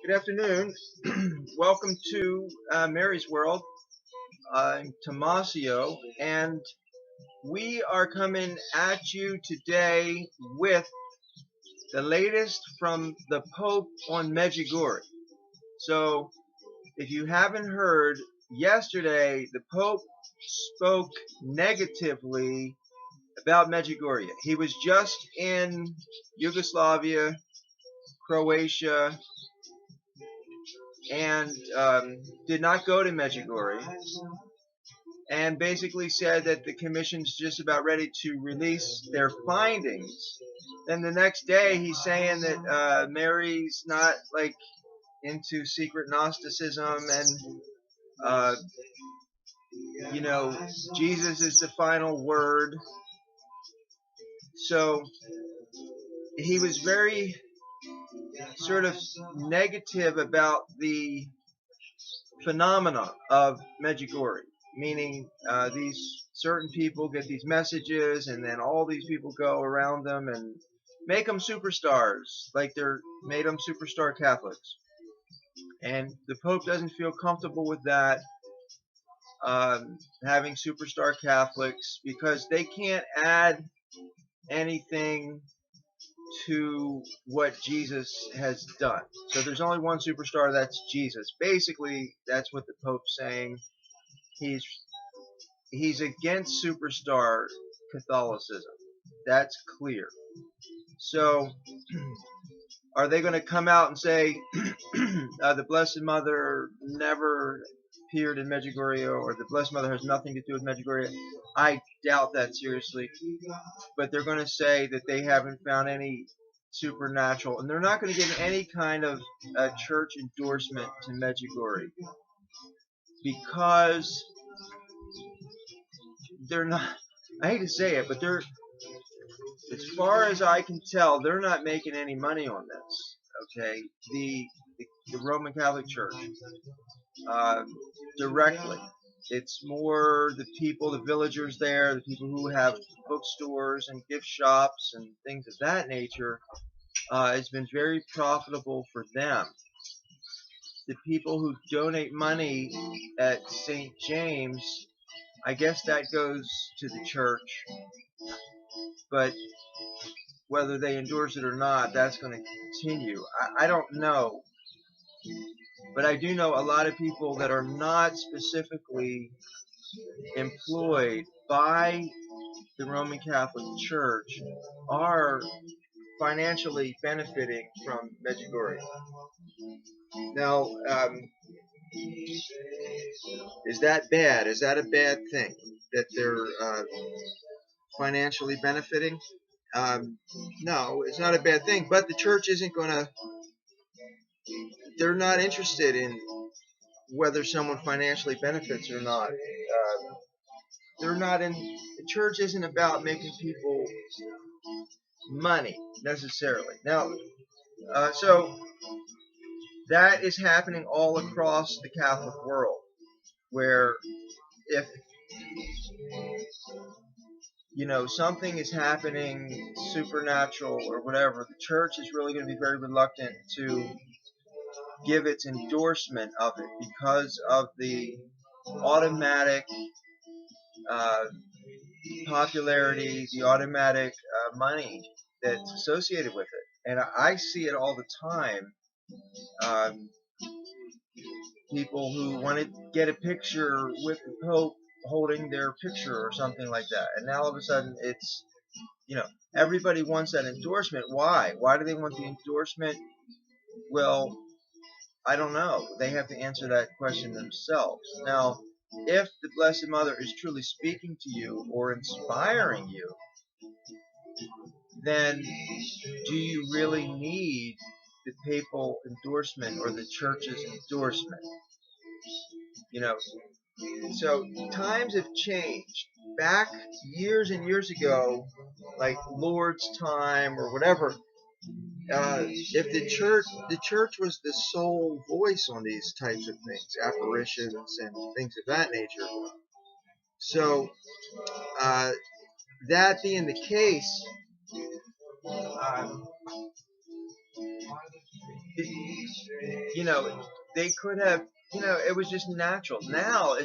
Good afternoon. Welcome to Mary's World. I'm Tomasio, and we are coming at you today with the latest from the Pope on Medjugorje. So, if you haven't heard, yesterday the Pope spoke negatively about Medjugorje. He was just in Yugoslavia, Croatia, and did not go to Medjugorje, and basically said that the commission's just about ready to release their findings. Then the next day he's saying that Mary's not like into secret Gnosticism, and uh, Jesus is the final word. So he was very sort of negative about the phenomena of Medjugorje, meaning these certain people get these messages, and then all these people go around them and make them superstars, like they're made them superstar Catholics. And the Pope doesn't feel comfortable with that, having superstar Catholics, because they can't add anything to what Jesus has done. So there's only one superstar, that's Jesus. Basically, that's what the Pope's saying. He's against superstar Catholicism. That's clear. So, are they going to come out and say the Blessed Mother never appeared in Medjugorje, or the Blessed Mother has nothing to do with Medjugorje? I doubt that seriously. But they're going to say that they haven't found any supernatural, and they're not going to give any kind of church endorsement to Medjugorje, because they're not, I hate to say it, but they're, as far as I can tell, they're not making any money on this. Okay, the Roman Catholic Church, directly. It's more the people, the villagers there, the people who have bookstores and gift shops and things of that nature. It's been very profitable for them. The people who donate money at St. James, I guess that goes to the church, but whether they endorse it or not, that's going to continue. I don't know, but I do know a lot of people that are not specifically employed by the Roman Catholic Church are financially benefiting from Medjugorje. Now, is that bad? Is that a bad thing that they're financially benefiting? No, it's not a bad thing, but the church isn't going to, they're not interested in whether someone financially benefits or not. They're not in, the church isn't about making people money necessarily. Now, so that is happening all across the Catholic world, where if something is happening supernatural or whatever, the church is really going to be very reluctant to give its endorsement of it, because of the automatic popularity, the automatic money that's associated with it. And I see it all the time. People who want to get a picture with the Pope holding their picture or something like that, and now all of a sudden it's, everybody wants that endorsement. Why do they want the endorsement? Well, I don't know. They have to answer that question themselves. Now, if the Blessed Mother is truly speaking to you or inspiring you, then do you really need the papal endorsement or the church's endorsement? So times have changed. Back years and years ago, like Lord's time or whatever, if the church was the sole voice on these types of things, apparitions and things of that nature. So that being the case, you know, they could have, it was just natural. Now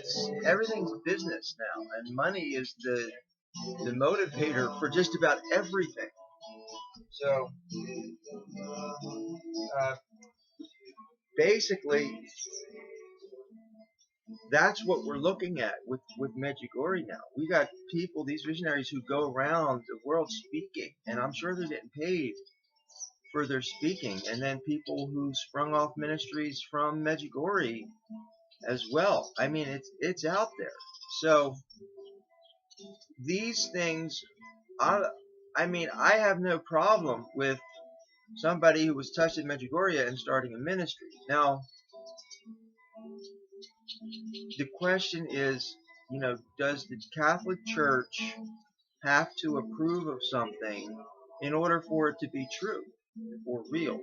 everything's business now, and money is the motivator for just about everything. So uh, basically, that's what we're looking at with Medjugorje now. We got people, these visionaries, who go around the world speaking, and I'm sure they're getting paid for their speaking. And then people who sprung off ministries from Medjugorje as well. I mean, it's out there. So these things, I mean, I have no problem with somebody who was touched in Medjugorje and starting a ministry. Now, the question is, does the Catholic Church have to approve of something in order for it to be true or real?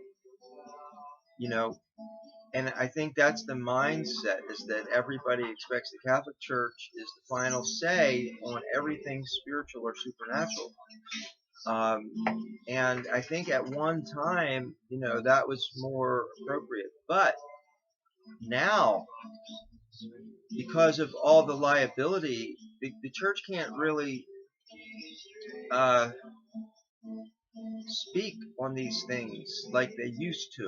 And I think that's the mindset, is that everybody expects the Catholic Church is the final say on everything spiritual or supernatural. And I think at one time, that was more appropriate. But now, because of all the liability, the church can't really uh, speak on these things like they used to.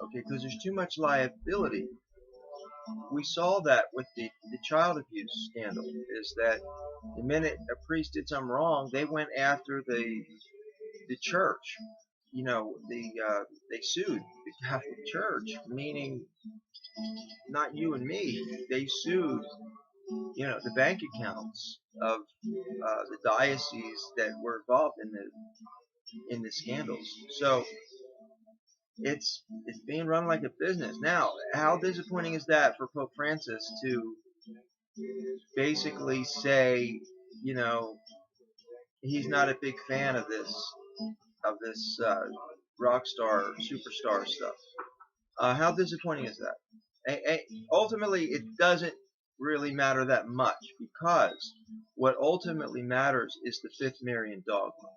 Okay, because there's too much liability. We saw that with the child abuse scandal, is that the minute a priest did something wrong, they went after the church. They sued the Catholic Church, meaning not you and me. They sued, the bank accounts of the dioceses that were involved in the scandals. So it's being run like a business. Now, how disappointing is that for Pope Francis to basically say, he's not a big fan of this rock star, superstar stuff. How disappointing is that? Ultimately, it doesn't really matter that much, because what ultimately matters is the fifth Marian dogma.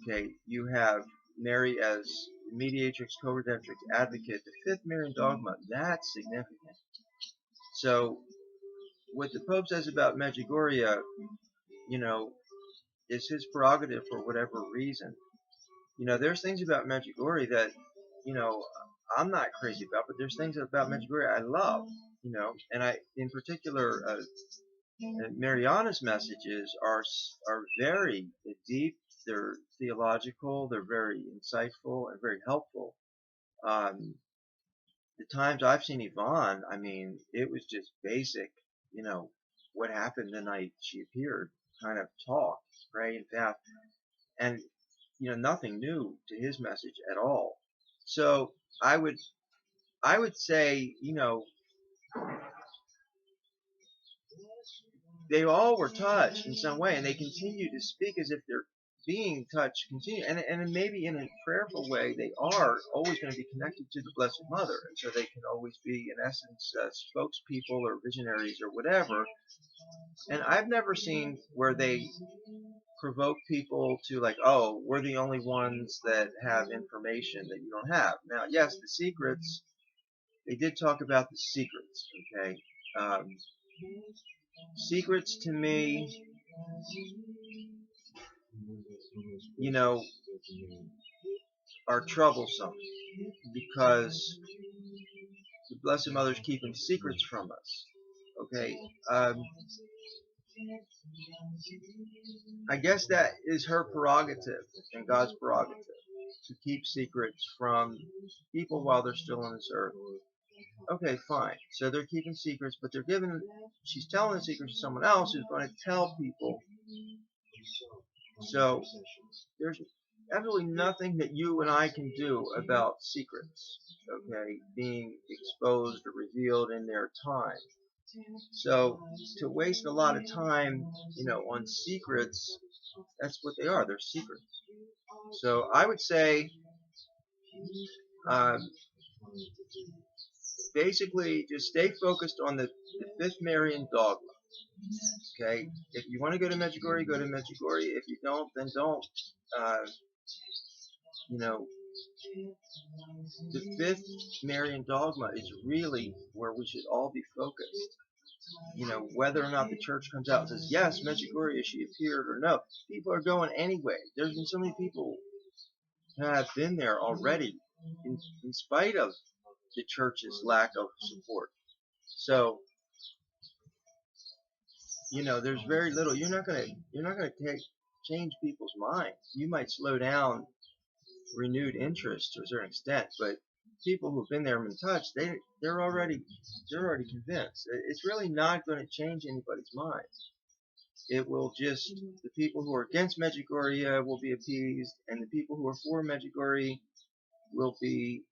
Okay, you have Mary as mediatrix, co-redemptrix, advocate. The fifth Marian dogma, that's significant. So what the Pope says about Medjugorje, is his prerogative for whatever reason. There's things about Medjugorje that, I'm not crazy about, but there's things about Medjugorje I love, and in particular, Mariana's messages are very deep. They're theological. They're very insightful and very helpful. Um, the times I've seen Yvonne, I mean, it was just basic, what happened the night she appeared, kind of talk, pray and fast, and nothing new to his message at all. So I would say, they all were touched in some way, and they continue to speak as if they're being touched, and maybe in a prayerful way, they are always going to be connected to the Blessed Mother, and so they can always be, in essence, spokespeople or visionaries or whatever. And I've never seen where they provoke people to, like, oh, we're the only ones that have information that you don't have. Now, yes, the secrets, they did talk about the secrets, okay? Secrets to me, are troublesome, because the Blessed Mother's keeping secrets from us, okay? I guess that is her prerogative and God's prerogative, to keep secrets from people while they're still on this earth. Okay, fine. So they're keeping secrets, but she's telling the secrets to someone else who's going to tell people. So there's absolutely nothing that you and I can do about secrets, okay, being exposed or revealed in their time. So to waste a lot of time, on secrets, that's what they are. They're secrets. So I would say, basically, just stay focused on the fifth Marian dogma. Okay, if you want to go to Medjugorje, go to Medjugorje. If you don't, then don't. the fifth Marian dogma is really where we should all be focused. Whether or not the church comes out and says, yes, Medjugorje, she appeared, or no, people are going anyway. There's been so many people who have been there already in spite of the church's lack of support. So, there's very little. You're not gonna change people's minds. You might slow down renewed interest to a certain extent, but people who've been there and been touched, they're already convinced. It's really not going to change anybody's minds. It will just, the people who are against Medjugorje will be appeased, and the people who are for Medjugorje will be,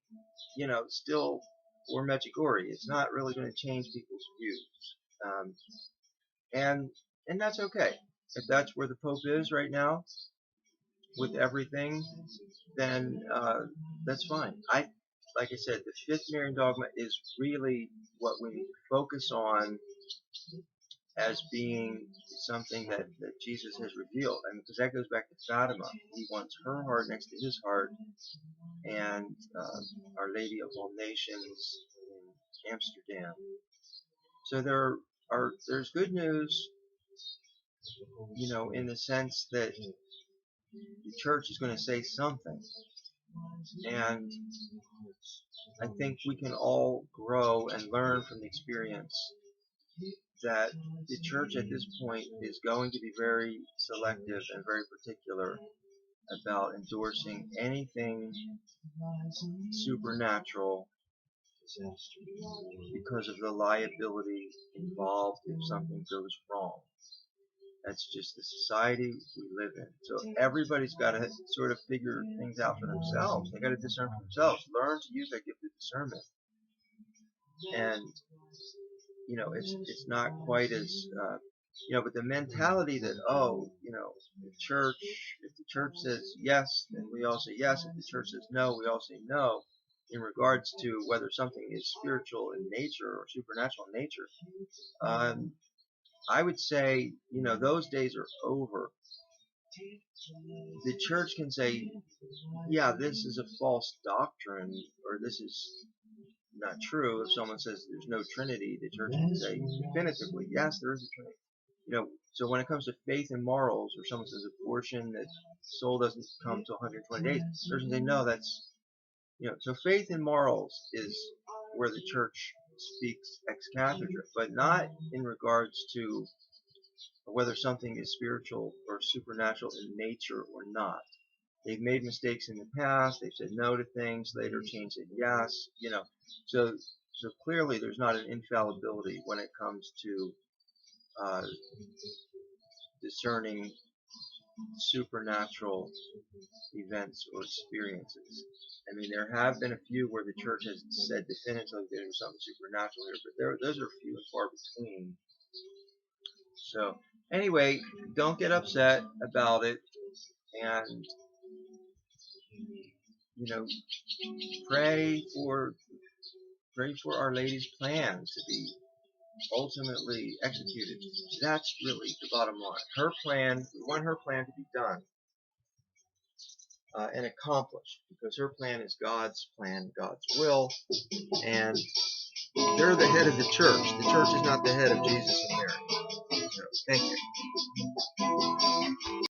still for Medjugorje. It's not really going to change people's views, and that's okay. If that's where the Pope is right now with everything, then that's fine. Like I said, the fifth Marian dogma is really what we need to focus on as being something that Jesus has revealed. Because that goes back to Fatima. He wants her heart next to his heart, and Our Lady of All Nations in Amsterdam. So there's good news, in the sense that the church is going to say something. And I think we can all grow and learn from the experience that the church at this point is going to be very selective and very particular about endorsing anything supernatural because of the liability involved if something goes wrong. That's just the society we live in. So everybody's got to sort of figure things out for themselves. They got to discern for themselves, learn to use that gift of discernment. And it's not quite as but the mentality that the church, if the church says yes, then we all say yes. If the church says no, we all say no. In regards to whether something is spiritual in nature or supernatural in nature, I would say, those days are over. The church can say, yeah, this is a false doctrine, or this is not true. If someone says there's no Trinity, the church can say definitively, yes, there is a Trinity. So when it comes to faith and morals, or someone says abortion, that soul doesn't come to 120 days, the church can say, no, that's, so faith and morals is where the church speaks ex cathedra, but not in regards to whether something is spiritual or supernatural in nature or not. They've made mistakes in the past. They've said no to things, later changed it yes. So clearly there's not an infallibility when it comes to discerning supernatural events or experiences. I mean, there have been a few where the church has said definitively there was something supernatural here, but those are few and far between. So anyway, don't get upset about it, and pray for Our Lady's plan to be ultimately executed. That's really the bottom line. Her plan, we want her plan to be done and accomplished, because her plan is God's plan, God's will, and they're the head of the church. The church is not the head of Jesus and Mary. So, thank you.